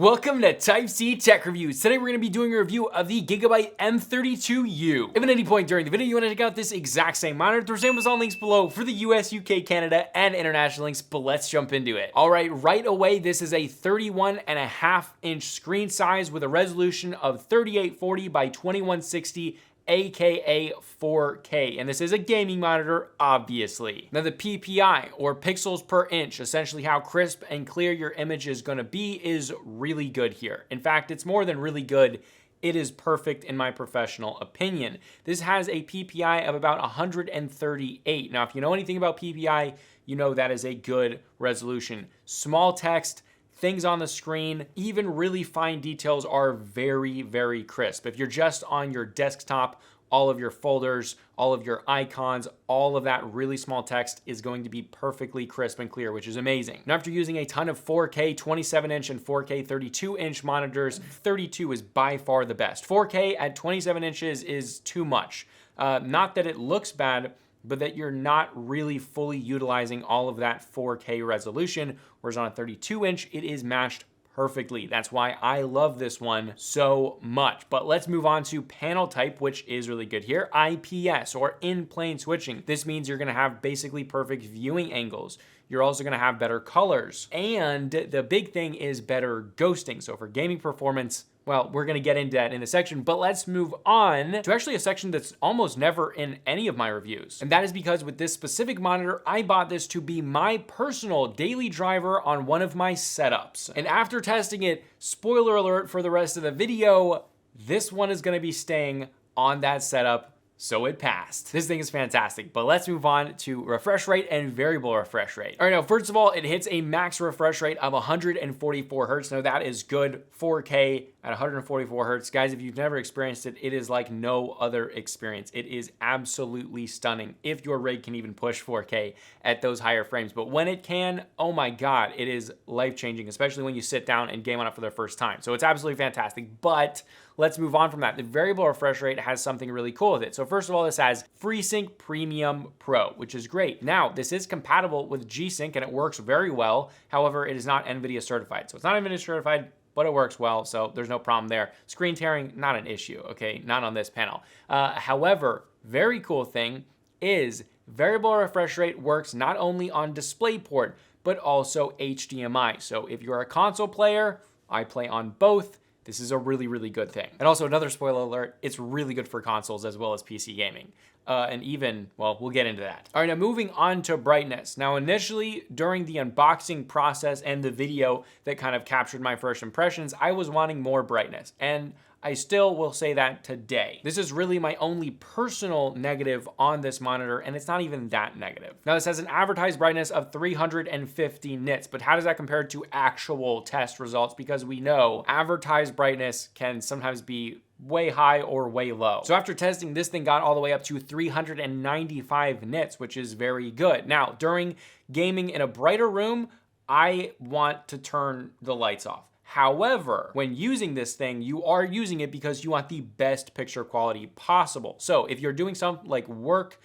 Welcome to Type C Tech Reviews. Today we're going to be doing a review of the Gigabyte M32U. If at any point during the video you want to check out this exact same monitor, there's Amazon links below for the US, UK, Canada, and international links, but let's jump into it. All right away, this is a 31.5-inch screen size with a resolution of 3840 by 2160 aka 4K, and this is a gaming monitor, obviously. Now the PPI, or pixels per inch, essentially how crisp and clear your image is going to be, is really good here. In fact, it's more than really good. It is perfect in my professional opinion. This has a PPI of about 138. Now, if you know anything about PPI, you know that is a good resolution. Small text, things on the screen, even really fine details are very, very crisp. If you're just on your desktop, all of your folders, all of your icons, all of that really small text is going to be perfectly crisp and clear, which is amazing. Now, after using a ton of 4K 27-inch and 4K 32-inch monitors, 32 is by far the best. 4K at 27 inches is too much. Not that it looks bad, but that you're not really fully utilizing all of that 4K resolution, whereas on a 32-inch, it is matched perfectly. That's why I love this one so much. But let's move on to panel type, which is really good here. IPS, or in-plane switching. This means you're gonna have basically perfect viewing angles. You're also gonna have better colors. And the big thing is better ghosting. So for gaming performance, well, we're gonna get into that in a section, but let's move on to actually a section that's almost never in any of my reviews. And that is because with this specific monitor, I bought this to be my personal daily driver on one of my setups. And after testing it, spoiler alert for the rest of the video, this one is gonna be staying on that setup. So it passed. This thing is fantastic, but let's move on to refresh rate and variable refresh rate. All right, now, first of all, it hits a max refresh rate of 144 Hertz. Now that is good. 4K at 144 Hertz. Guys, if you've never experienced it, it is like no other experience. It is absolutely stunning if your rig can even push 4K at those higher frames. But when it can, oh my God, it is life-changing, especially when you sit down and game on it for the first time. So it's absolutely fantastic, but let's move on from that. The variable refresh rate has something really cool with it. So first of all, this has FreeSync Premium Pro, which is great. Now, this is compatible with G-Sync and it works very well. However, it is not NVIDIA certified. So it's not NVIDIA certified, but it works well, so there's no problem there. Screen tearing, not an issue, okay? Not on this panel. However, very cool thing is variable refresh rate works not only on DisplayPort, but also HDMI. So if you're a console player, I play on both. This is a really, really good thing. And also another spoiler alert, it's really good for consoles as well as PC gaming. And even, well, we'll get into that. All right, now moving on to brightness. Now initially during the unboxing process and the video that kind of captured my first impressions, I was wanting more brightness. And I still will say that today. This is really my only personal negative on this monitor, and it's not even that negative. Now, this has an advertised brightness of 350 nits, but how does that compare to actual test results? Because we know advertised brightness can sometimes be way high or way low. So after testing, this thing got all the way up to 395 nits, which is very good. Now, during gaming in a brighter room, I want to turn the lights off. However, when using this thing, you are using it because you want the best picture quality possible. So if you're doing something like work,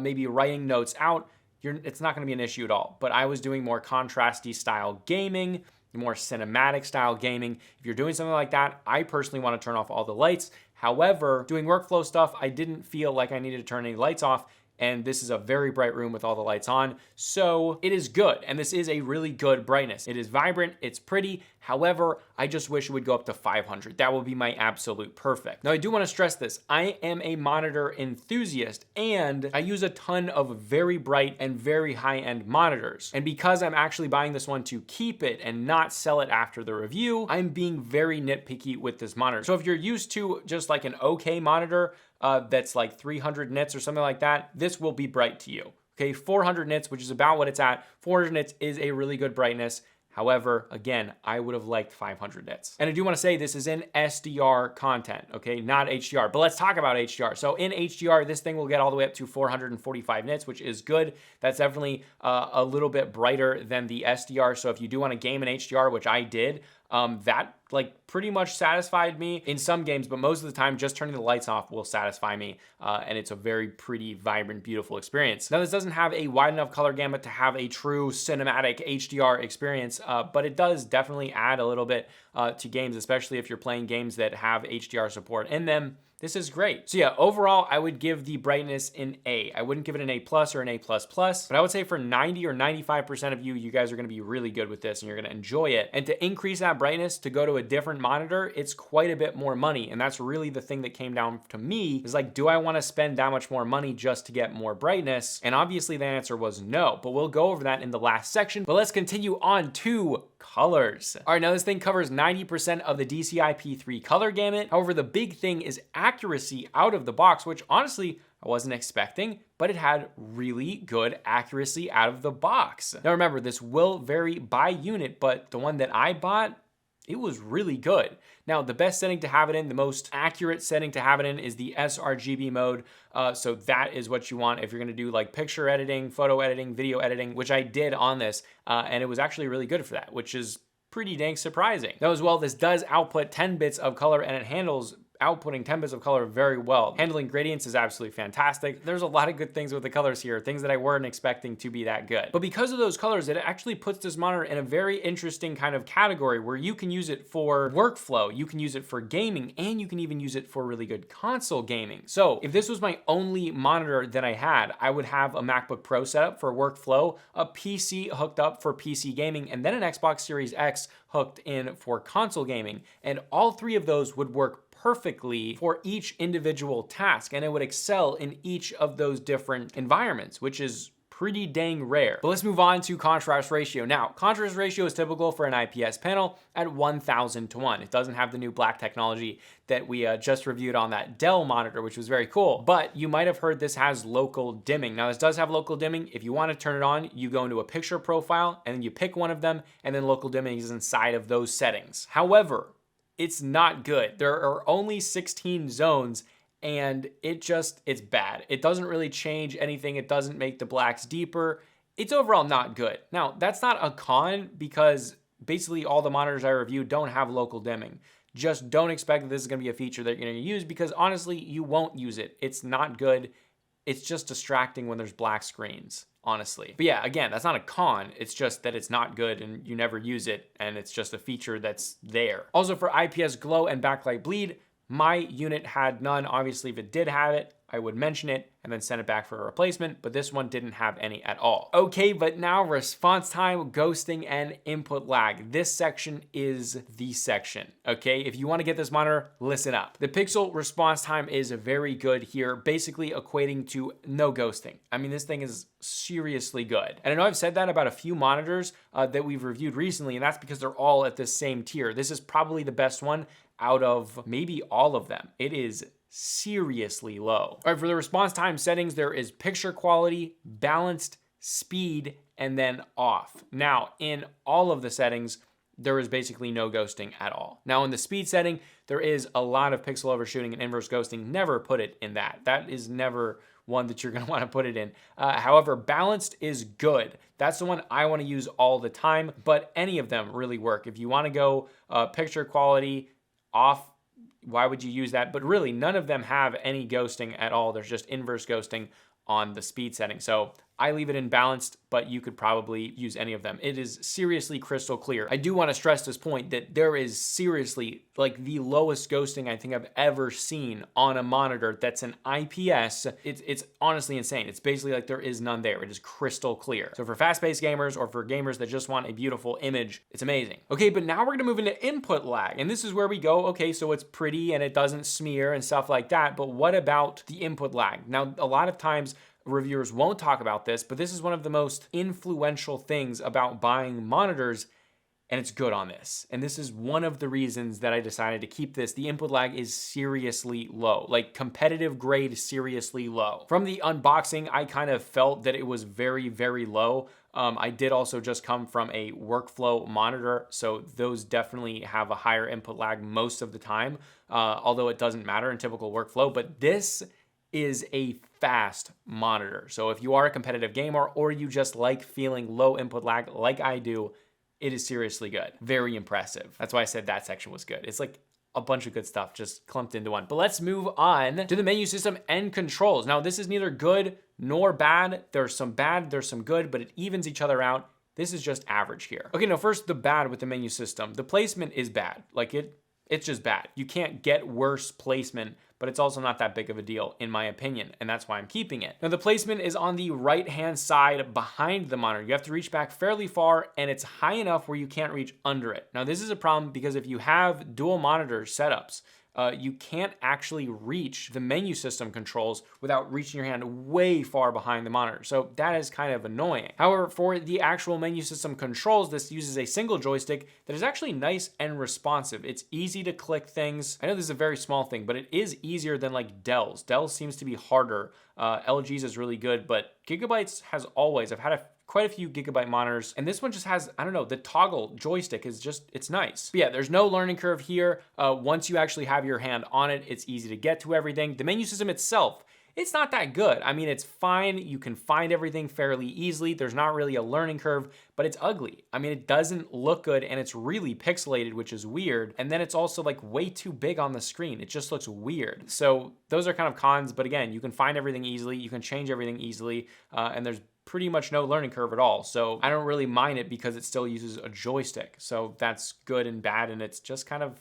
maybe writing notes out, it's not gonna be an issue at all. But I was doing more contrasty style gaming, more cinematic style gaming. If you're doing something like that, I personally wanna turn off all the lights. However, doing workflow stuff, I didn't feel like I needed to turn any lights off. And this is a very bright room with all the lights on. So it is good. And this is a really good brightness. It is vibrant, it's pretty. However, I just wish it would go up to 500. That would be my absolute perfect. Now I do want to stress this. I am a monitor enthusiast and I use a ton of very bright and very high-end monitors. And because I'm actually buying this one to keep it and not sell it after the review, I'm being very nitpicky with this monitor. So if you're used to just like an okay monitor, that's like 300 nits or something like that, this will be bright to you. Okay, 400 nits, which is about what it's at. 400 nits is a really good brightness. However, again, I would have liked 500 nits. And I do want to say this is in SDR content, okay, not HDR. But let's talk about HDR. So in HDR, this thing will get all the way up to 445 nits, which is good. That's definitely a little bit brighter than the SDR. So if you do want to game in HDR, which I did, that like pretty much satisfied me in some games, but most of the time just turning the lights off will satisfy me, and it's a very pretty, vibrant, beautiful experience. Now, this doesn't have a wide enough color gamut to have a true cinematic HDR experience, but it does definitely add a little bit to games, especially if you're playing games that have HDR support in them. This is great. So yeah, overall, I would give the brightness an A. I wouldn't give it an A+ or an A++, but I would say for 90 or 95% of you, you guys are gonna be really good with this and you're gonna enjoy it. And to increase that brightness, to go to a different monitor, it's quite a bit more money. And that's really the thing that came down to me, is like, do I wanna spend that much more money just to get more brightness? And obviously the answer was no, but we'll go over that in the last section. But let's continue on to colors. All right, now this thing covers 90% of the DCI-P3 color gamut. However, the big thing is accuracy out of the box, which honestly I wasn't expecting, but it had really good accuracy out of the box. Now remember, this will vary by unit, but the one that I bought, it was really good. Now, the best setting to have it in, the most accurate setting to have it in, is the sRGB mode. So that is what you want if you're gonna do like picture editing, photo editing, video editing, which I did on this, and it was actually really good for that, which is pretty dang surprising. Now as well, this does output 10 bits of color, and it handles outputting 10 bits of color very well. Handling gradients is absolutely fantastic. There's a lot of good things with the colors here, things that I weren't expecting to be that good. But because of those colors, it actually puts this monitor in a very interesting kind of category where you can use it for workflow, you can use it for gaming, and you can even use it for really good console gaming. So if this was my only monitor that I had, I would have a MacBook Pro setup for workflow, a PC hooked up for PC gaming, and then an Xbox Series X hooked in for console gaming. And all three of those would work perfectly for each individual task, and it would excel in each of those different environments, which is pretty dang rare. But let's move on to contrast ratio. Now, contrast ratio is typical for an IPS panel at 1000:1. It doesn't have the new black technology that we just reviewed on that Dell monitor, which was very cool. But you might have heard this has local dimming. Now, this does have local dimming. If you want to turn it on, you go into a picture profile, and then you pick one of them, and then local dimming is inside of those settings. However, it's not good. There are only 16 zones, and it's bad. It doesn't really change anything. It doesn't make the blacks deeper. It's overall not good. Now, that's not a con, because basically all the monitors I reviewed don't have local dimming. Just don't expect that this is gonna be a feature that you're gonna use, because honestly, you won't use it. It's not good. It's just distracting when there's black screens, honestly. But yeah, again, that's not a con. It's just that it's not good and you never use it, and it's just a feature that's there. Also, for IPS glow and backlight bleed, my unit had none. Obviously, if it did have it, I would mention it and then send it back for a replacement, but this one didn't have any at all. Okay, but now response time, ghosting, and input lag. This section is the section, okay? If you wanna get this monitor, listen up. The pixel response time is very good here, basically equating to no ghosting. I mean, this thing is seriously good. And I know I've said that about a few monitors that we've reviewed recently, and that's because they're all at this same tier. This is probably the best one out of maybe all of them. It is seriously low. All right, for the response time settings, there is picture quality, balanced, speed, and then off. Now, in all of the settings, there is basically no ghosting at all. Now, in the speed setting, there is a lot of pixel overshooting and inverse ghosting. Never put it in that. That is never one that you're gonna wanna put it in. However, balanced is good. That's the one I wanna use all the time, but any of them really work. If you wanna go picture quality off, why would you use that? But really, none of them have any ghosting at all. There's just inverse ghosting on the speed setting. So I leave it in balanced, but you could probably use any of them. It is seriously crystal clear. I do want to stress this point that there is seriously like the lowest ghosting I think I've ever seen on a monitor that's an IPS. It's honestly insane. It's basically like there is none there. It is crystal clear. So for fast-paced gamers or for gamers that just want a beautiful image, it's amazing. Okay, but now we're gonna move into input lag. And this is where we go, okay, so it's pretty and it doesn't smear and stuff like that, but what about the input lag? Now, a lot of times, reviewers won't talk about this, but this is one of the most influential things about buying monitors, and it's good on this. And this is one of the reasons that I decided to keep this. The input lag is seriously low, like competitive grade seriously low. From the unboxing, I kind of felt that it was very, very low. I did also just come from a workflow monitor, so those definitely have a higher input lag most of the time, although it doesn't matter in typical workflow, but this is a fast monitor. So if you are a competitive gamer or you just like feeling low input lag like I do, it is seriously good. Very impressive. That's why I said that section was good. It's like a bunch of good stuff just clumped into one. But let's move on to the menu system and controls. Now, this is neither good nor bad. There's some bad, there's some good, but it evens each other out. This is just average here. Okay, now first the bad with the menu system. The placement is bad. Like it's just bad. You can't get worse placement, but it's also not that big of a deal in my opinion, and that's why I'm keeping it. Now the placement is on the right-hand side behind the monitor. You have to reach back fairly far, and it's high enough where you can't reach under it. Now this is a problem because if you have dual monitor setups, you can't actually reach the menu system controls without reaching your hand way far behind the monitor. So that is kind of annoying. However, for the actual menu system controls, this uses a single joystick that is actually nice and responsive. It's easy to click things. I know this is a very small thing, but it is easier than like Dell's. Dell's seems to be harder. LG's is really good, but Gigabyte's has always, I've had quite a few Gigabyte monitors, and this one just has, I don't know, the toggle joystick is just, it's nice. But yeah, there's no learning curve here. Once you actually have your hand on it, it's easy to get to everything. The menu system itself, it's not that good. I mean, it's fine. You can find everything fairly easily. There's not really a learning curve, but it's ugly. I mean, it doesn't look good, and it's really pixelated, which is weird. And then it's also like way too big on the screen. It just looks weird. So those are kind of cons, but again, you can find everything easily. You can change everything easily, and there's pretty much no learning curve at all. So I don't really mind it because it still uses a joystick. So that's good and bad, and it's just kind of,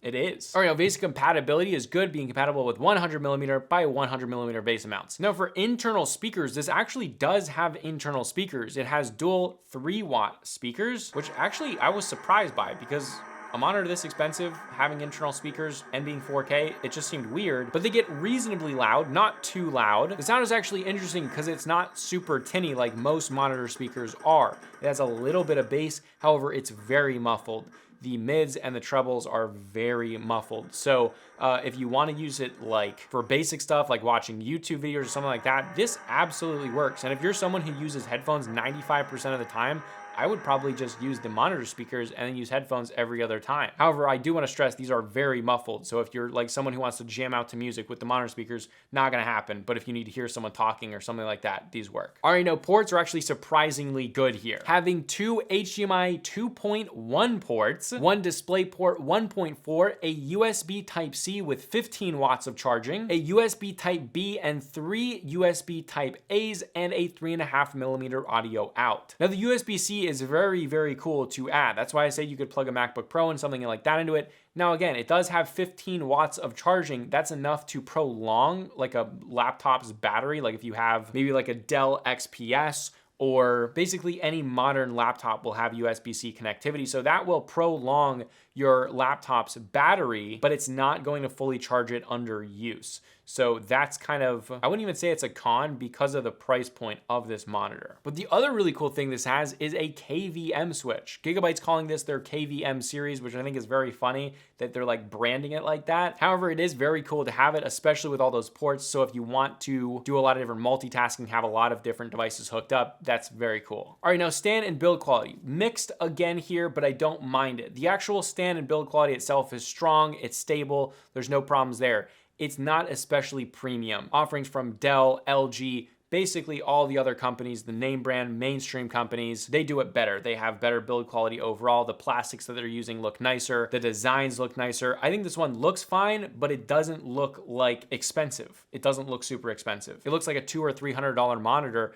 it is. All right, now Vesa Compatibility is good, being compatible with 100mm by 100mm Vesa mounts. Now for internal speakers, this actually does have internal speakers. It has dual 3-watt speakers, which actually I was surprised by because a monitor this expensive, having internal speakers and being 4K, it just seemed weird, but they get reasonably loud, not too loud. The sound is actually interesting because it's not super tinny like most monitor speakers are. It has a little bit of bass, however, it's very muffled. The mids and the trebles are very muffled. So if you want to use it like for basic stuff, like watching YouTube videos or something like that, this absolutely works. And if you're someone who uses headphones 95% of the time, I would probably just use the monitor speakers and then use headphones every other time. However, I do want to stress these are very muffled. So if you're like someone who wants to jam out to music with the monitor speakers, not gonna happen. But if you need to hear someone talking or something like that, these work. All right, now ports are actually surprisingly good here. Having two HDMI 2.1 ports, one display port 1.4, a USB Type-C with 15 watts of charging, a USB Type-B and 3 USB Type-A's, and a 3.5mm audio out. Now the USB-C is very, very cool to add. That's why I say you could plug a MacBook Pro and something like that into it. Now again, it does have 15 watts of charging. That's enough to prolong like a laptop's battery. Like if you have maybe like a Dell XPS, or basically any modern laptop will have USB-C connectivity. So that will prolong your laptop's battery, but it's not going to fully charge it under use. So that's kind of, I wouldn't even say it's a con because of the price point of this monitor. But the other really cool thing this has is a KVM switch. Gigabyte's calling this their KVM series, which I think is very funny that they're like branding it like that. However, it is very cool to have it, especially with all those ports. So if you want to do a lot of different multitasking, have a lot of different devices hooked up, that's very cool. All right, now stand and build quality. Mixed again here, but I don't mind it. The actual stand and build quality itself is strong, it's stable, there's no problems there. It's not especially premium. Offerings from Dell, LG, basically all the other companies, the name brand, mainstream companies, they do it better. They have better build quality overall. The plastics that they're using look nicer. The designs look nicer. I think this one looks fine, but it doesn't look like expensive. It doesn't look super expensive. It looks like a $200 or $300 monitor,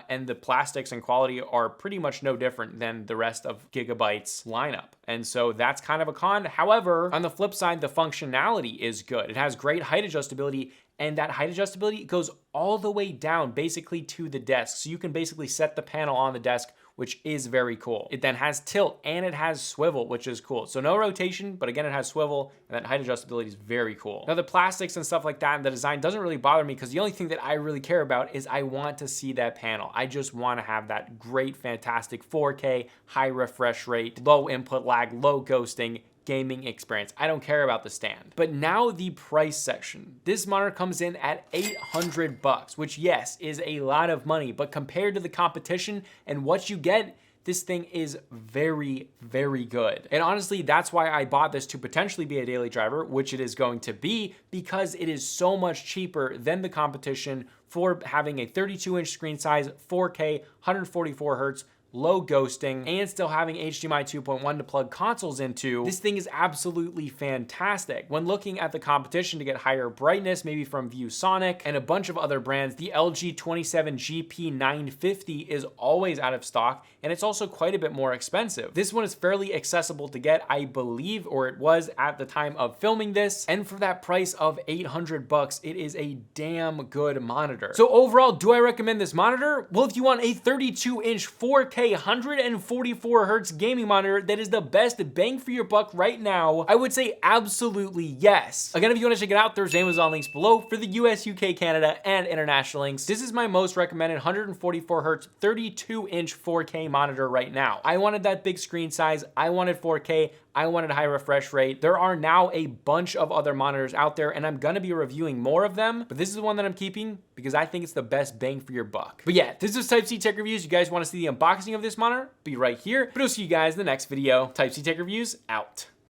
and the plastics and quality are pretty much no different than the rest of Gigabyte's lineup. And so that's kind of a con. However, on the flip side, the functionality is good. It has great height adjustability, and that height adjustability goes all the way down basically to the desk. So you can basically set the panel on the desk, which is very cool. It then has tilt and it has swivel, which is cool. So no rotation, but again, it has swivel, and that height adjustability is very cool. Now the plastics and stuff like that and the design doesn't really bother me because the only thing that I really care about is I want to see that panel. I just want to have that great, fantastic 4K, high refresh rate, low input lag, low ghosting, gaming experience. I don't care about the stand. But now the price section. This monitor comes in at $800, which yes, is a lot of money, but compared to the competition and what you get, this thing is very, very good. And honestly, that's why I bought this to potentially be a daily driver, which it is going to be, because it is so much cheaper than the competition for having a 32-inch screen size, 4K, 144 hertz, low ghosting, and still having HDMI 2.1 to plug consoles into, this thing is absolutely fantastic. When looking at the competition to get higher brightness, maybe from ViewSonic and a bunch of other brands, the LG 27GP950 is always out of stock, and it's also quite a bit more expensive. This one is fairly accessible to get, I believe, or it was at the time of filming this, and for that price of $800, it is a damn good monitor. So overall, do I recommend this monitor? Well, if you want a 32-inch 4K 144 Hz gaming monitor that is the best bang for your buck right now, I would say absolutely yes. Again, if you want to check it out, there's Amazon links below for the US, UK, Canada, and international links. This is my most recommended 144 Hz 32-inch 4K monitor right now. I wanted that big screen size, I wanted 4K, I wanted a high refresh rate. There are now a bunch of other monitors out there, and I'm gonna be reviewing more of them, but this is the one that I'm keeping because I think it's the best bang for your buck. But yeah, this is Type C Tech Reviews. You guys wanna see the unboxing of this monitor? Be right here, but I'll see you guys in the next video. Type C Tech Reviews, out.